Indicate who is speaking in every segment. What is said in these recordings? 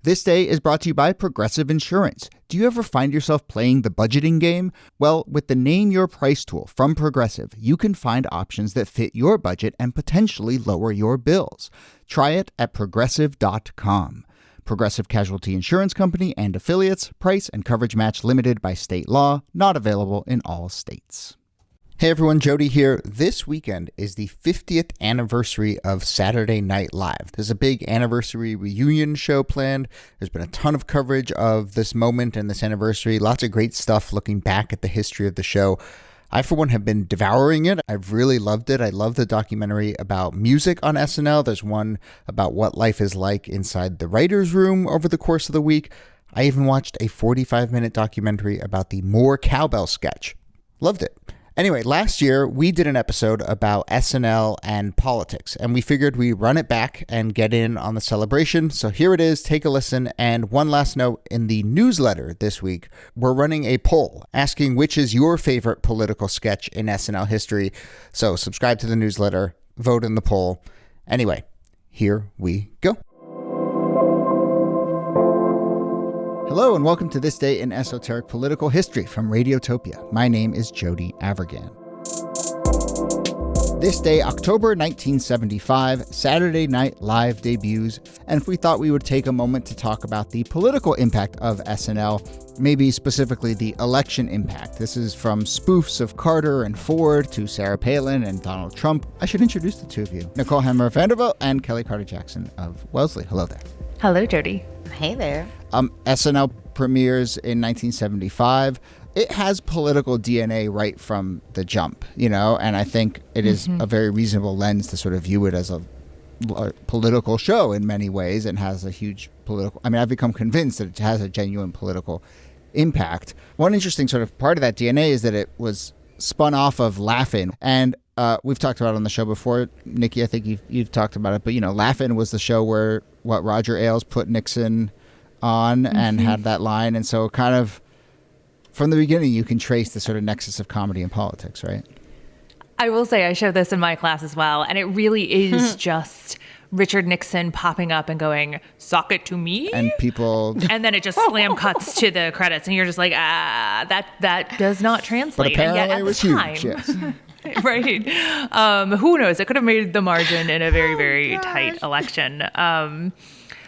Speaker 1: This day is brought to you by Progressive Insurance. Do you ever find yourself playing the budgeting game? Well, with the Name Your Price tool from Progressive, you can find options that fit your budget and potentially lower your bills. Try it at Progressive.com. Progressive Casualty Insurance Company and affiliates. Price and coverage match limited by state law. Not available in all states. Hey everyone, Jody here. This weekend is the 50th anniversary of Saturday Night Live. There's a big anniversary reunion show planned. There's been a ton of coverage of this moment and this anniversary. Lots of great stuff looking back at the history of the show. I, for one, have been devouring it. I've really loved it. I love the documentary about music on SNL. There's one about what life is like inside the writer's room over the course of the week. I even watched a 45-minute documentary about the More Cowbell sketch. Loved it. Anyway, last year, we did an episode about SNL and politics, and we figured we'd run it back and get in on the celebration. So here it is. Take a listen. And one last note, in the newsletter this week, we're running a poll asking which is your favorite political sketch in SNL history. So subscribe to the newsletter, vote in the poll. Anyway, here we go. Hello and welcome to This Day in Esoteric Political History from Radiotopia. My name is Jody Avirgan. This day, October 1975, Saturday Night Live debuts, and if we thought we would take a moment to talk about the political impact of SNL, maybe specifically the election impact. This is from spoofs of Carter and Ford to Sarah Palin and Donald Trump. I should introduce the two of you, Nicole Hammer of Vanderbilt and Kellie Carter-Jackson of Wellesley. Hello there.
Speaker 2: Hello, Jody.
Speaker 3: Hey there.
Speaker 1: SNL premieres in 1975. It has political DNA right from the jump, you know, and I think it is a very reasonable lens to sort of view it as a political show in many ways and has a huge political, I mean, I've become convinced that it has a genuine political impact. One interesting sort of part of that DNA is that it was spun off of Laugh-In, and we've talked about it on the show before. Niki, I think you've talked about it, but, you know, Laugh-In was the show where Roger Ailes put Nixon on and had that line. And so kind of from the beginning, you can trace the sort of nexus of comedy and politics, right?
Speaker 2: I will say I show this in my class as well. And it really is just Richard Nixon popping up and going, "Sock it to me."
Speaker 1: And people.
Speaker 2: And then it just slam cuts to the credits. And you're just like, that does not translate.
Speaker 1: But apparently
Speaker 2: and yet,
Speaker 1: it was huge, yes.
Speaker 2: Right. Who knows? It could have made the margin in a very, very tight election.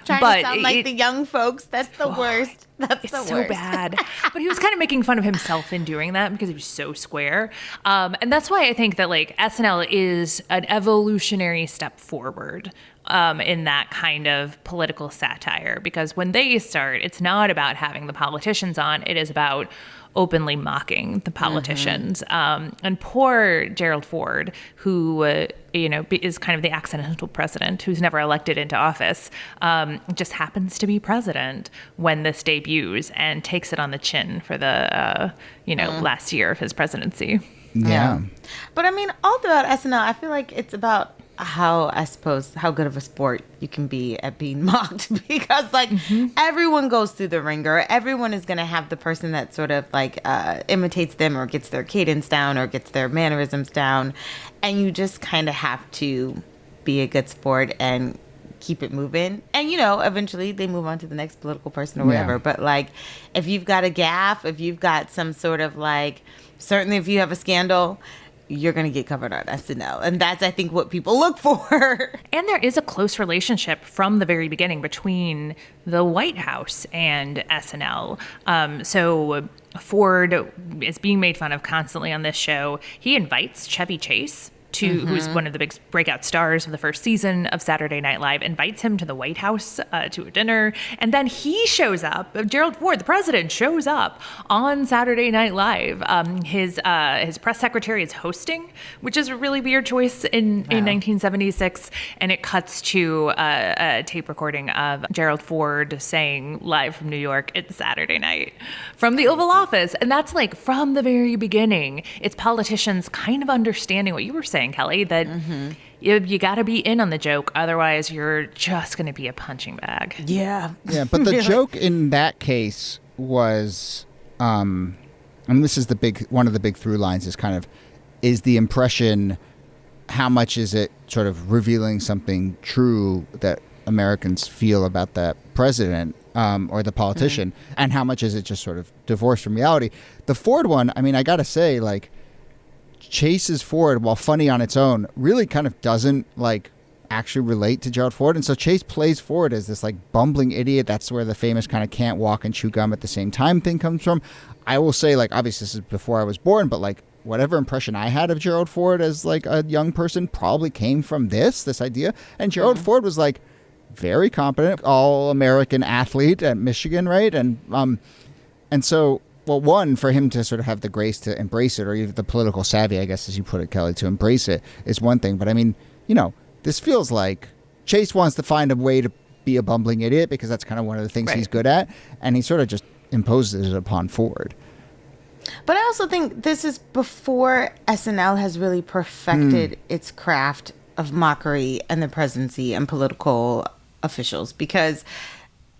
Speaker 3: Trying to sound like the young folks. That's the worst. That's the worst.
Speaker 2: So bad. But he was kind of making fun of himself in doing that because he was so square. And that's why I think that like SNL is an evolutionary step forward in that kind of political satire. Because when they start, it's not about having the politicians on. It is about openly mocking the politicians. And poor Gerald Ford, who, is kind of the accidental president who's never elected into office, just happens to be president when this debuts and takes it on the chin for the, last year of his presidency.
Speaker 1: Yeah.
Speaker 3: But I mean, all throughout SNL, I feel like it's about how good of a sport you can be at being mocked, because everyone goes through the ringer. Everyone is going to have the person that sort of imitates them or gets their cadence down or gets their mannerisms down. And you just kind of have to be a good sport and keep it moving. And, eventually they move on to the next political person or whatever. Yeah. But if you've got a gaffe, if you've got some sort of certainly if you have a scandal, you're going to get covered on SNL. And that's, I think, what people look for.
Speaker 2: And there is a close relationship from the very beginning between the White House and SNL. So Ford is being made fun of constantly on this show. He invites Chevy Chase, who's one of the big breakout stars of the first season of Saturday Night Live, invites him to the White House to a dinner. And then he shows up, Gerald Ford, the president, shows up on Saturday Night Live. His press secretary is hosting, which is a really weird choice in 1976. And it cuts to a tape recording of Gerald Ford saying live from New York, "It's Saturday night," from the Oval Office. And that's from the very beginning, it's politicians kind of understanding what you were saying, Kellie, that you got to be in on the joke. Otherwise, you're just going to be a punching bag.
Speaker 3: Yeah.
Speaker 1: Yeah, but the joke in that case was, and this is one of the big through lines is the impression, how much is it sort of revealing something true that Americans feel about that president? or the politician, and how much is it just sort of divorced from reality. The Ford one, I mean, I gotta say, like, Chase's Ford, while funny on its own, really kind of doesn't like actually relate to Gerald Ford. And so Chase plays Ford as this like bumbling idiot. That's where the famous kind of can't walk and chew gum at the same time thing comes from. I will say, like, obviously this is before I was born, but like whatever impression I had of Gerald Ford as like a young person probably came from this idea. And Gerald Ford was like very competent, all-American athlete at Michigan, right? And so, well, one, for him to sort of have the grace to embrace it, or even the political savvy, I guess, as you put it, Kelly, to embrace it is one thing. But I mean, you know, this feels like Chase wants to find a way to be a bumbling idiot because that's kind of one of the things he's good at. And he sort of just imposes it upon Ford.
Speaker 3: But I also think this is before SNL has really perfected its craft of mockery and the presidency and political officials. Because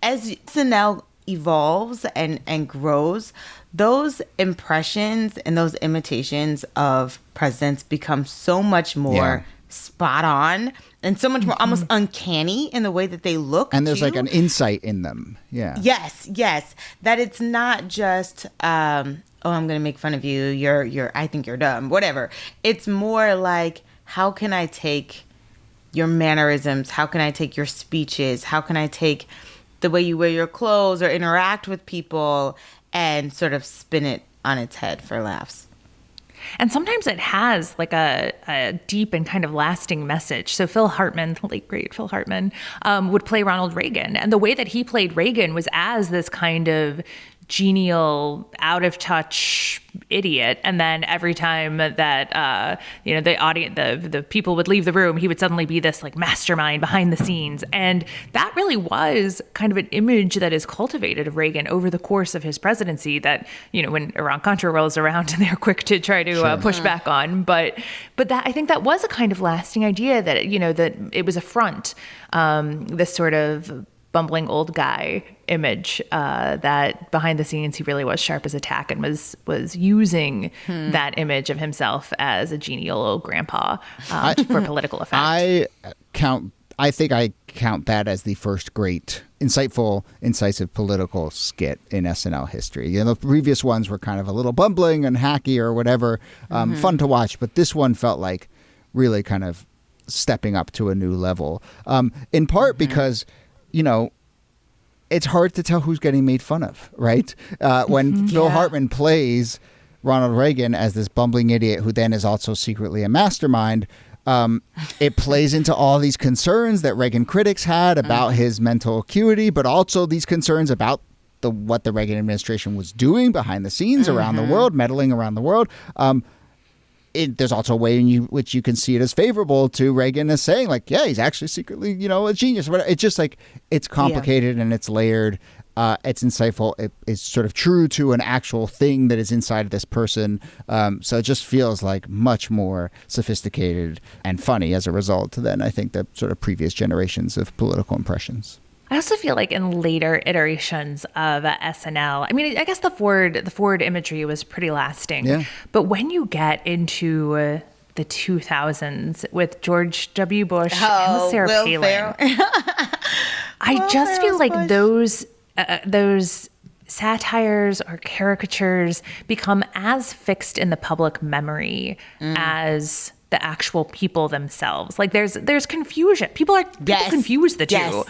Speaker 3: as SNL evolves and grows, those impressions and those imitations of presidents become so much more spot on and so much more almost uncanny in the way that they look.
Speaker 1: And there's like an insight in them. Yeah.
Speaker 3: Yes. That it's not just, I'm going to make fun of you. You're, I think you're dumb, whatever. It's more like, how can I take your mannerisms? How can I take your speeches? How can I take the way you wear your clothes or interact with people and sort of spin it on its head for laughs?
Speaker 2: And sometimes it has like a deep and kind of lasting message. So Phil Hartman, the late great Phil Hartman, would play Ronald Reagan. And the way that he played Reagan was as this kind of genial, out of touch idiot. And then every time that, the audience, the people would leave the room, he would suddenly be this like mastermind behind the scenes. And that really was kind of an image that is cultivated of Reagan over the course of his presidency that, you know, when Iran-Contra rolls around and they're quick to try to push back on. But that, I think that was a kind of lasting idea that, you know, that it was a front, this sort of bumbling old guy image, that behind the scenes he really was sharp as a tack and was using that image of himself as a genial old grandpa for political effect.
Speaker 1: I think I count that as the first great, insightful, incisive political skit in SNL history. You know, the previous ones were kind of a little bumbling and hacky or whatever, fun to watch, but this one felt like really kind of stepping up to a new level. In part because, you know, it's hard to tell who's getting made fun of, right? When Phil Hartman plays Ronald Reagan as this bumbling idiot who then is also secretly a mastermind, it plays into all these concerns that Reagan critics had about his mental acuity, but also these concerns about what the Reagan administration was doing behind the scenes around the world, meddling around the world. There's also a way in which you can see it as favorable to Reagan as saying, like, yeah, he's actually secretly, you know, a genius. It's just like, it's complicated and it's layered. It's insightful. It's sort of true to an actual thing that is inside of this person. So it just feels like much more sophisticated and funny as a result than I think the sort of previous generations of political impressions.
Speaker 2: I also feel like in later iterations of SNL, I mean, I guess the Ford imagery was pretty lasting. Yeah. But when you get into the 2000s with George W. Bush and with Sarah Palin, I just feel like those satires or caricatures become as fixed in the public memory as the actual people themselves. Like there's confusion. People confuse the two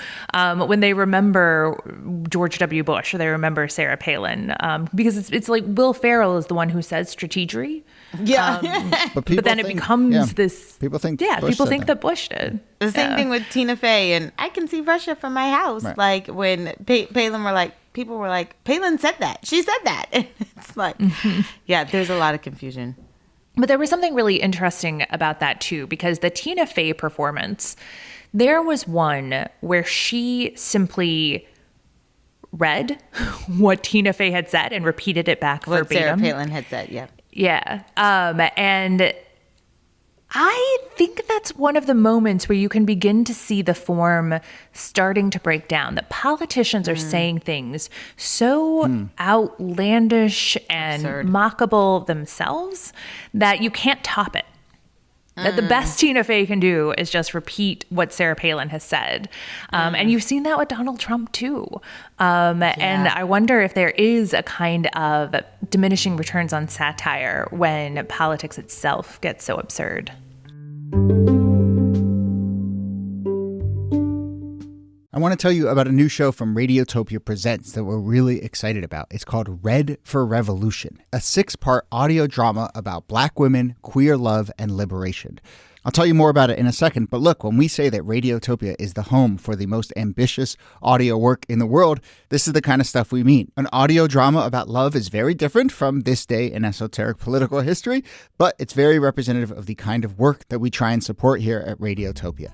Speaker 2: when they remember George W. Bush or they remember Sarah Palin, because it's like Will Ferrell is the one who says strategery. But then it becomes this.
Speaker 1: People think.
Speaker 2: People think that Bush did.
Speaker 3: The same thing with Tina Fey and I Can See Russia from My House. Right. Like when Palin were like, people were like, Palin said that. She said that. And it's like, there's a lot of confusion.
Speaker 2: But there was something really interesting about that, too, because the Tina Fey performance, there was one where she simply read what Tina Fey had said and repeated it back verbatim.
Speaker 3: What Sarah Palin had said,
Speaker 2: Yeah. And I think that's one of the moments where you can begin to see the form starting to break down, that politicians are saying things so outlandish and mockable themselves that you can't top it. That the best Tina Fey can do is just repeat what Sarah Palin has said. And you've seen that with Donald Trump too. And I wonder if there is a kind of diminishing returns on satire when politics itself gets so absurd.
Speaker 1: I want to tell you about a new show from Radiotopia Presents that we're really excited about. It's called Red for Revolution, a 6-part audio drama about Black women, queer love, and liberation. I'll tell you more about it in a second, but look, when we say that Radiotopia is the home for the most ambitious audio work in the world, this is the kind of stuff we mean. An audio drama about love is very different from This Day in Esoteric Political History, but it's very representative of the kind of work that we try and support here at Radiotopia.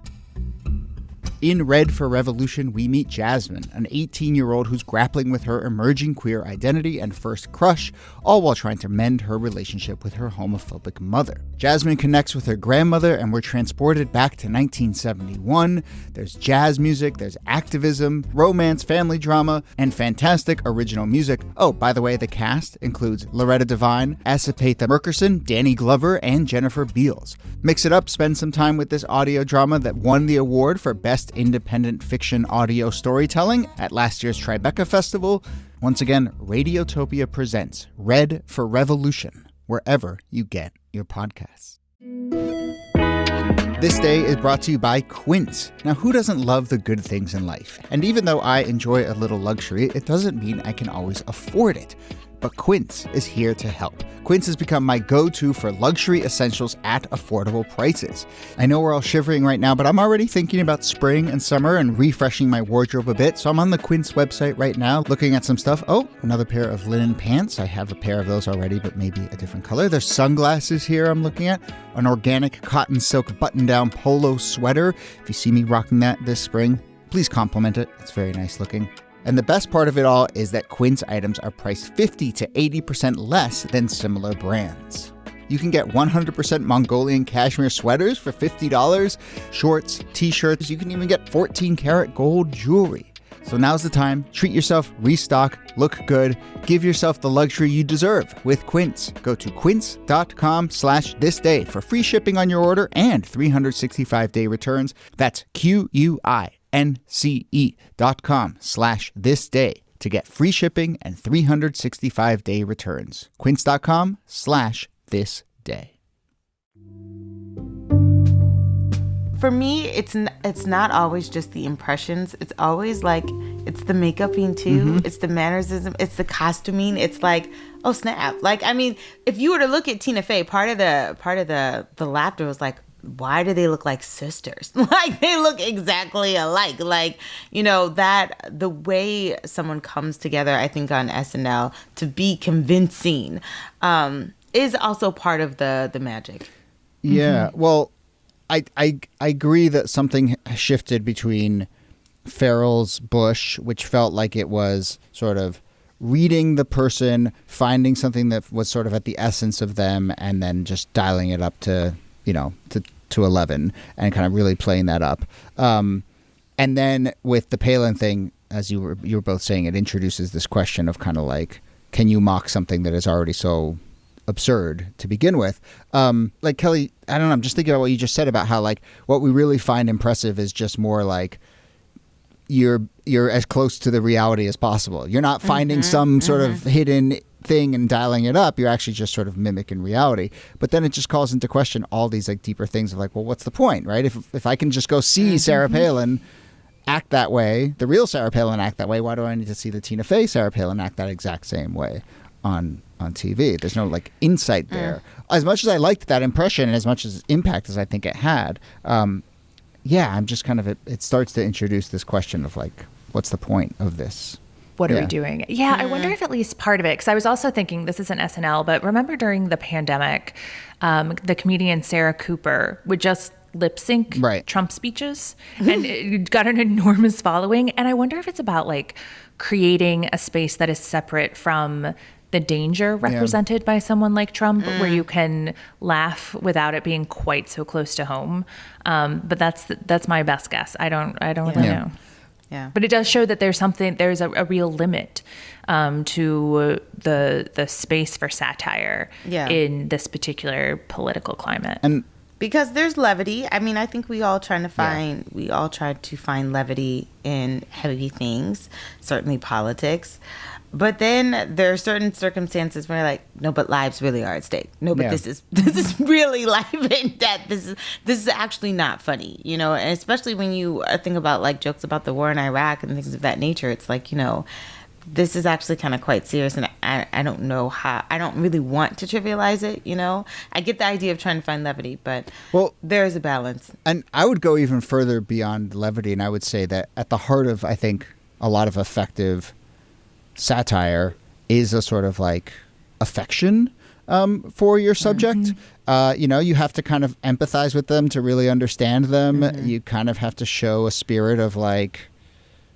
Speaker 1: In Red for Revolution, we meet Jasmine, an 18-year-old who's grappling with her emerging queer identity and first crush, all while trying to mend her relationship with her homophobic mother. Jasmine connects with her grandmother, and we're transported back to 1971. There's jazz music, there's activism, romance, family drama, and fantastic original music. Oh, by the way, the cast includes Loretta Devine, Asipatha Murkison, Danny Glover, and Jennifer Beals. Mix it up, spend some time with this audio drama that won the award for Best Independent Fiction Audio Storytelling at last year's Tribeca Festival. Once again, Radiotopia presents Red for Revolution, wherever you get your podcasts. This day is brought to you by Quince. Now, who doesn't love the good things in life? And even though I enjoy a little luxury, it doesn't mean I can always afford it. But Quince is here to help. Quince has become my go-to for luxury essentials at affordable prices. I know we're all shivering right now, but I'm already thinking about spring and summer and refreshing my wardrobe a bit. So I'm on the Quince website right now looking at some stuff. Oh, another pair of linen pants. I have a pair of those already, but maybe a different color. There's sunglasses here I'm looking at. An organic cotton silk button-down polo sweater. If you see me rocking that this spring, please compliment it. It's very nice looking. And the best part of it all is that Quince items are priced 50 to 80% less than similar brands. You can get 100% Mongolian cashmere sweaters for $50, shorts, t-shirts. You can even get 14-karat gold jewelry. So now's the time. Treat yourself, restock, look good, give yourself the luxury you deserve with Quince. Go to quince.com/thisday for free shipping on your order and 365-day returns. That's QUINCE.com/thisday to get free shipping and 365-day returns. Quince.com/thisday.
Speaker 3: For me, it's not always just the impressions. It's always like, it's the makeuping too. It's the mannerism. It's the costuming. It's like, oh snap! Like, I mean, if you were to look at Tina Fey, part of the laughter was like, why do they look like sisters? Like, they look exactly alike. Like, you know, that the way someone comes together, I think on SNL to be convincing, is also part of the magic.
Speaker 1: Yeah. Well, I agree that something shifted between Farrell's Bush, which felt like it was sort of reading the person, finding something that was sort of at the essence of them, and then just dialing it up to 11 and kind of really playing that up. And then with the Palin thing, as you were both saying, it introduces this question of kind of like, can you mock something that is already so absurd to begin with? Like, Kellie, I don't know, I'm just thinking about what you just said about how, like, what we really find impressive is just more like you're as close to the reality as possible. You're not finding some sort of hidden thing and dialing it up. You're actually just sort of mimicking reality. But then it just calls into question all these like deeper things of like, well, what's the point, right? If I can just go see Sarah Palin act that way, the real Sarah Palin act that way, why do I need to see the Tina Fey Sarah Palin act that exact same way on TV? There's no like insight there. As much as I liked that impression and as much as impact as I think it had, I'm just kind of, it starts to introduce this question of like, what's the point of this?
Speaker 2: What are we doing? Yeah, I wonder if at least part of it, because I was also thinking, this isn't SNL, but remember during the pandemic, the comedian Sarah Cooper would just lip sync Trump speeches, and it got an enormous following. And I wonder if it's about like creating a space that is separate from the danger represented by someone like Trump, where you can laugh without it being quite so close to home. But that's my best guess. I don't really know. Yeah. But it does show that there's a real limit to the space for satire in this particular political climate.
Speaker 1: And
Speaker 3: Because there's levity. I mean, I think we all try to find levity in heavy things, certainly politics. But then there are certain circumstances where like, no, but lives really are at stake. No, but this is really life and death. This is actually not funny, you know, and especially when you think about like jokes about the war in Iraq and things of that nature. It's like, you know, this is actually kind of quite serious, and I don't know how. I don't really want to trivialize it, you know. I get the idea of trying to find levity, but there is a balance.
Speaker 1: And I would go even further beyond levity, and I would say that at the heart of, I think, a lot of effective satire is a sort of like affection for your subject. You know, you have to kind of empathize with them to really understand them. You kind of have to show a spirit of like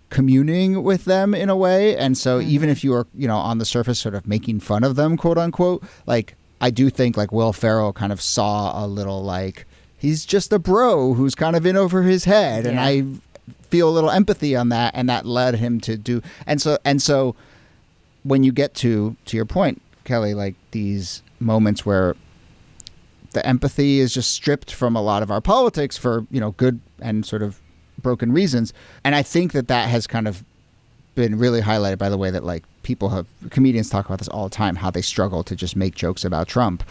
Speaker 1: communing with them in a way. And so even if you are, you know, on the surface sort of making fun of them, quote unquote, like I do think like Will Ferrell kind of saw a little like, he's just a bro who's kind of in over his head. And I feel a little empathy on that. And that led him to do. And so when you get to your point, Kellie, like these moments where the empathy is just stripped from a lot of our politics for, you know, good and sort of broken reasons. And I think that has kind of been really highlighted by the way that like comedians talk about this all the time, how they struggle to just make jokes about Trump.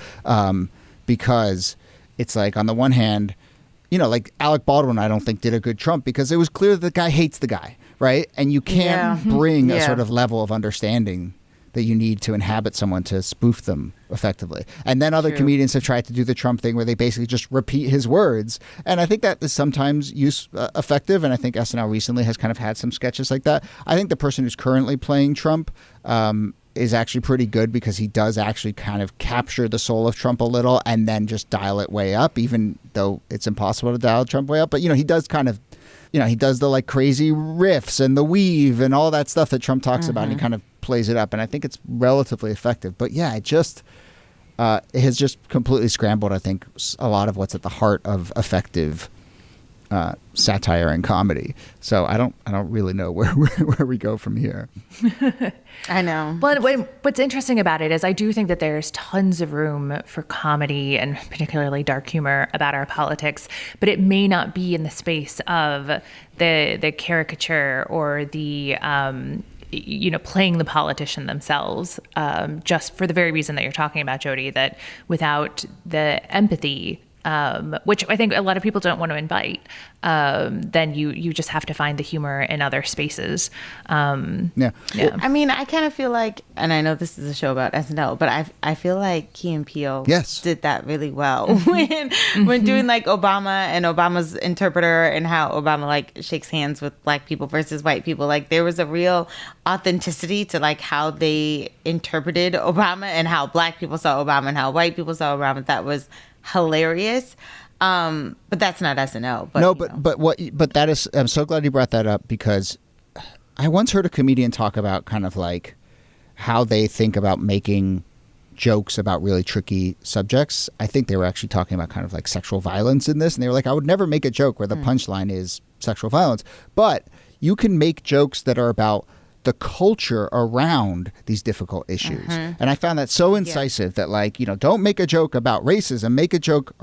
Speaker 1: Because it's like, on the one hand, you know, like Alec Baldwin, I don't think did a good Trump because it was clear that the guy hates the guy, right? And you can't bring a sort of level of understanding that you need to inhabit someone to spoof them effectively. And then other comedians have tried to do the Trump thing where they basically just repeat his words. And I think that is sometimes effective. And I think SNL recently has kind of had some sketches like that. I think the person who's currently playing Trump is actually pretty good because he does actually kind of capture the soul of Trump a little and then just dial it way up, even though it's impossible to dial Trump way up. But, you know, he does kind of, you know, he does the like crazy riffs and the weave and all that stuff that Trump talks about. And he kind of plays it up. And I think it's relatively effective. But yeah, it has just completely scrambled, I think, a lot of what's at the heart of effective satire and comedy. So I don't really know where we go from here.
Speaker 3: I know.
Speaker 2: But what's interesting about it is I do think that there's tons of room for comedy and particularly dark humor about our politics, but it may not be in the space of the caricature or the you know, playing the politician themselves, just for the very reason that you're talking about, Jody, that without the empathy, which I think a lot of people don't want to invite, then you just have to find the humor in other spaces.
Speaker 3: I mean, I kind of feel like, and I know this is a show about SNL, but I feel like Key and Peele did that really well when doing like Obama and Obama's interpreter and how Obama like shakes hands with black people versus white people. Like there was a real authenticity to like how they interpreted Obama and how black people saw Obama and how white people saw Obama. That was hilarious. But that's not SNL. But
Speaker 1: that is, I'm so glad you brought that up because I once heard a comedian talk about kind of like how they think about making jokes about really tricky subjects. I think they were actually talking about kind of like sexual violence in this. And they were like, I would never make a joke where the punchline is sexual violence, but you can make jokes that are about the culture around these difficult issues. And I found that so incisive that like, you know, don't make a joke about racism,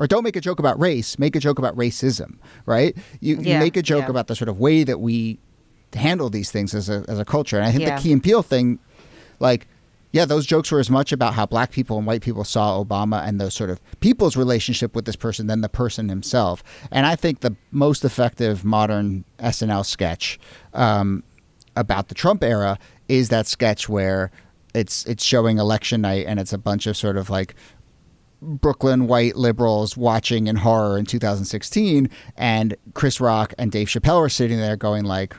Speaker 1: don't make a joke about race, make a joke about racism, right? You make a joke about the sort of way that we handle these things as a culture. And I think the Key and Peele thing, like, those jokes were as much about how black people and white people saw Obama and the sort of people's relationship with this person than the person himself. And I think the most effective modern SNL sketch about the Trump era is that sketch where it's showing election night and it's a bunch of sort of like Brooklyn white liberals watching in horror in 2016, and Chris Rock and Dave Chappelle are sitting there going like,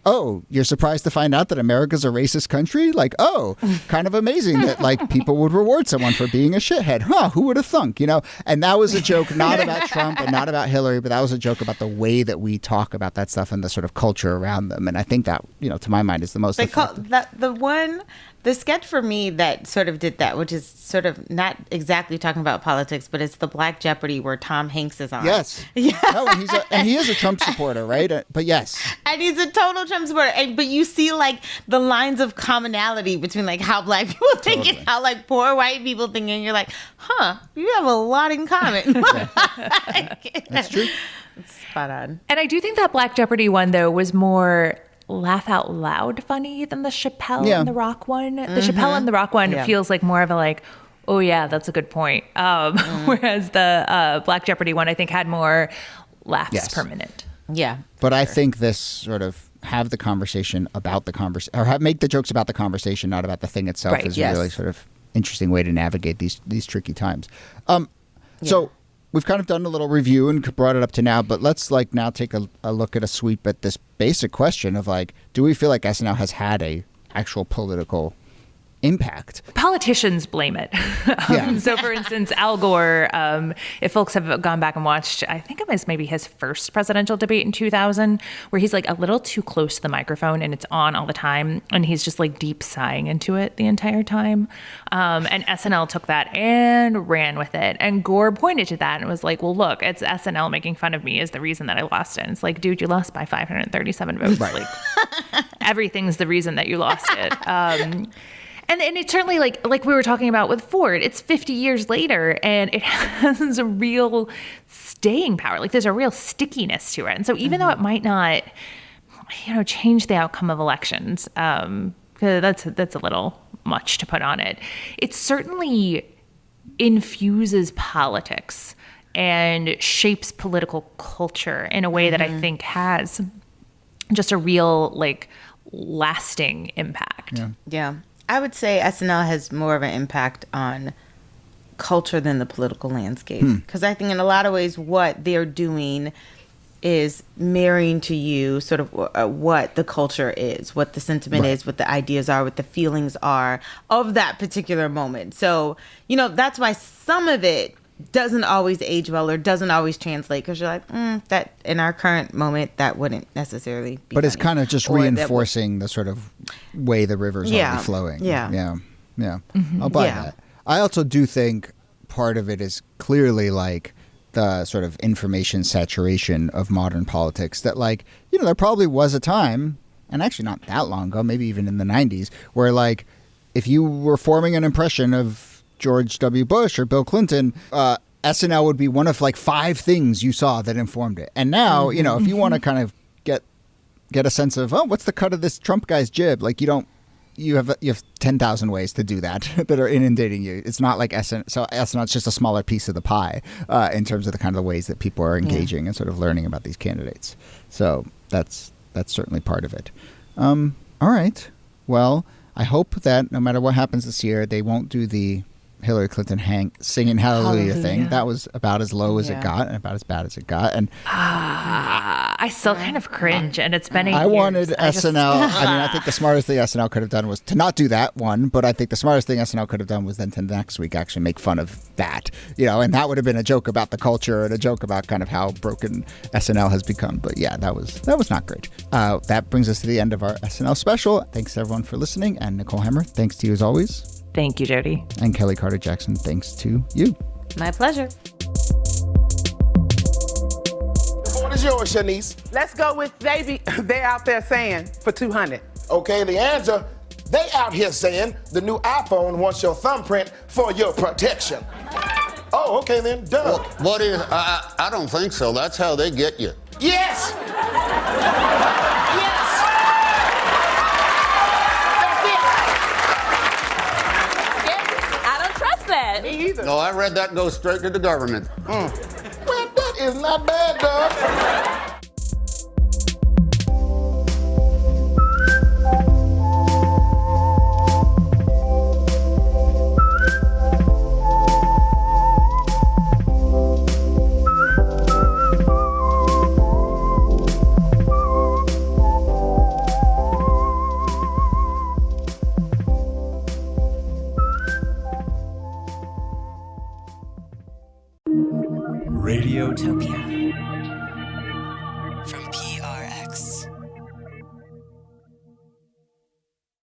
Speaker 1: oh, you're surprised to find out that America's a racist country? Like, oh, kind of amazing that like people would reward someone for being a shithead. Huh, who would have thunk, you know? And that was a joke not about Trump and not about Hillary, but that was a joke about the way that we talk about that stuff and the sort of culture around them. And I think that, you know, to my mind is the most effective.
Speaker 3: The sketch for me that sort of did that, which is sort of not exactly talking about politics, but it's the Black Jeopardy where Tom Hanks is on.
Speaker 1: Yes. Yeah. No, and he is a Trump supporter, right? But yes.
Speaker 3: And he's a total Trump sometimes but you see like the lines of commonality between like how black people think and how like poor white people think, and you're like, you have a lot in common.
Speaker 1: That's true.
Speaker 3: It's spot on.
Speaker 2: And I do think that Black Jeopardy one, though, was more laugh out loud funny than the Chappelle and the Rock one. The Chappelle and the Rock one feels like more of a like, oh yeah, that's a good point. Whereas the Black Jeopardy one, I think, had more laughs per minute.
Speaker 3: Yeah.
Speaker 1: But I think this sort of have the conversation about the conversation, or make the jokes about the conversation, not about the thing itself, is a really sort of interesting way to navigate these tricky times. So we've kind of done a little review and brought it up to now, but let's like now take a look at a sweep at this basic question of like, do we feel like SNL has had a actual political impact?
Speaker 2: Politicians blame it. So, for instance, Al Gore, if folks have gone back and watched, I think it was maybe his first presidential debate in 2000, where he's like a little too close to the microphone and it's on all the time. And he's just like deep sighing into it the entire time. And SNL took that and ran with it. And Gore pointed to that and was like, well, look, it's SNL making fun of me is the reason that I lost it. And it's like, dude, you lost by 537 votes.
Speaker 1: Right.
Speaker 2: Like, everything's the reason that you lost it. And it's certainly like we were talking about with Ford, it's 50 years later and it has a real staying power. Like there's a real stickiness to it. And so even though it might not, change the outcome of elections, that's a little much to put on it. It certainly infuses politics and shapes political culture in a way that I think has just a real like lasting impact.
Speaker 3: Yeah. I would say SNL has more of an impact on culture than the political landscape. Because I think in a lot of ways what they're doing is marrying to you sort of what the culture is, what the sentiment is, what the ideas are, what the feelings are of that particular moment. So, that's why some of it doesn't always age well or doesn't always translate, because you're like, that in our current moment, that wouldn't necessarily be
Speaker 1: But
Speaker 3: funny.
Speaker 1: it's kind of just reinforcing the sort of way the river's already flowing. Yeah. I'll buy that. I also do think part of it is clearly like the sort of information saturation of modern politics that like, there probably was a time, and actually not that long ago, maybe even in the 90s, where like if you were forming an impression of George W. Bush or Bill Clinton, SNL would be one of like 5 things you saw that informed it. And now, if you want to kind of get a sense of, what's the cut of this Trump guy's jib? Like you have 10,000 ways to do that that are inundating you. It's not like SNL. So SNL's just a smaller piece of the pie in terms of the kind of ways that people are engaging and sort of learning about these candidates. So that's certainly part of it. All right. Well, I hope that no matter what happens this year, they won't do the Hillary Clinton singing Hallelujah thing. That was about as low as it got and about as bad as it got. And
Speaker 2: I still kind of cringe, and it's been a
Speaker 1: I
Speaker 2: years.
Speaker 1: wanted SNL. I think the smartest thing SNL could have done was to not do that one, but I think the smartest thing SNL could have done was then to next week actually make fun of that, and that would have been a joke about the culture and a joke about kind of how broken SNL has become. But yeah, that was not great. That brings us to the end of our SNL special. Thanks everyone for listening, and Nicole Hemmer, thanks to you as always.
Speaker 2: Thank you, Jody.
Speaker 1: And Kellie Carter-Jackson, thanks to you.
Speaker 3: My pleasure.
Speaker 4: The board is yours, Shanice.
Speaker 5: Let's go with they out there saying for 200.
Speaker 4: Okay, the answer, they out here saying the new iPhone wants your thumbprint for your protection. Oh, okay then, done.
Speaker 6: Well, what is, I don't think so. That's how they get you.
Speaker 4: Yes! Yes!
Speaker 7: I don't trust that.
Speaker 5: Me either.
Speaker 6: No, I read that goes straight to the government.
Speaker 4: Well, that is not bad, dog.
Speaker 8: Radiotopia. From